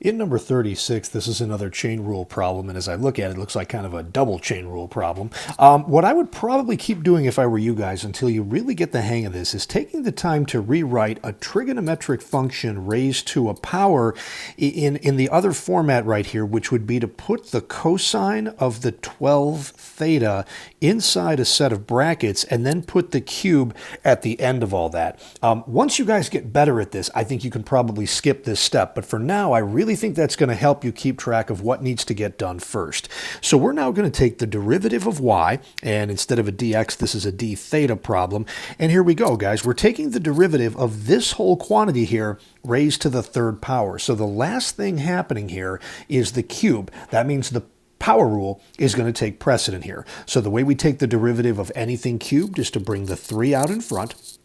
In number 36, this is another chain rule problem, and as I look at it, it looks like kind of a double chain rule problem. What I would probably keep doing if I were you guys until you really get the hang of this is taking the time to rewrite a trigonometric function raised to a power in the other format right here, which would be to put the cosine of the 12 theta inside a set of brackets and then put the cube at the end of all that. Once you guys get better at this, I think you can probably skip this step, but for now, I really think that's going to help you keep track of what needs to get done first. So we're now going to take the derivative of y, and instead of a dx, this is a d theta problem. And here we go, guys. We're taking the derivative of this whole quantity here raised to the third power. So the last thing happening here is the cube. That means the power rule is going to take precedent here. So the way we take the derivative of anything cubed is to bring the 3 out in front,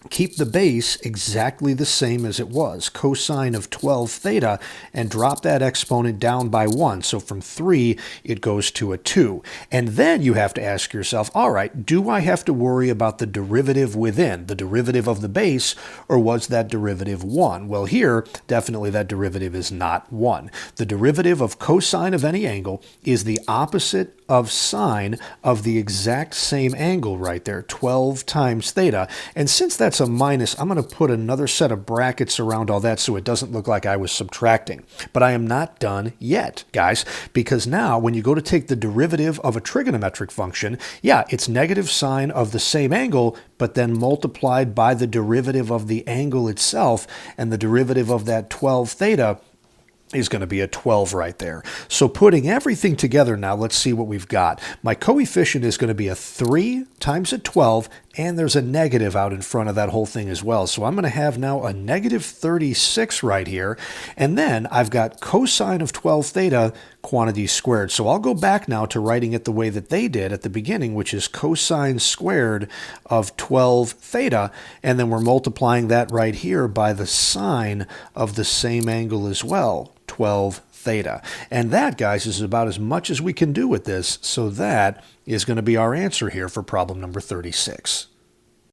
keep the base exactly the same as it was, cosine of 12 theta, and drop that exponent down by 1. So from 3, it goes to a 2. And then you have to ask yourself, all right, do I have to worry about the derivative within, the derivative of the base, or was that derivative 1? Well, here, definitely that derivative is not 1. The derivative of cosine of any angle is the opposite of sine of the exact same angle right there, 12 times theta. And since that's a minus, I'm going to put another set of brackets around all that so it doesn't look like I was subtracting. But I am not done yet, guys, because now when you go to take the derivative of a trigonometric function, yeah, it's negative sine of the same angle, but then multiplied by the derivative of the angle itself, and the derivative of that 12 theta is going to be a 12 right there. So putting everything together now, let's see what we've got. My coefficient is going to be a 3 times a 12, and there's a negative out in front of that whole thing as well. So I'm going to have now a negative 36 right here. And then I've got cosine of 12 theta quantity squared. So I'll go back now to writing it the way that they did at the beginning, which is cosine squared of 12 theta. And then we're multiplying that right here by the sine of the same angle as well, 12 theta. And that, guys, is about as much as we can do with this. So that is going to be our answer here for problem number 36.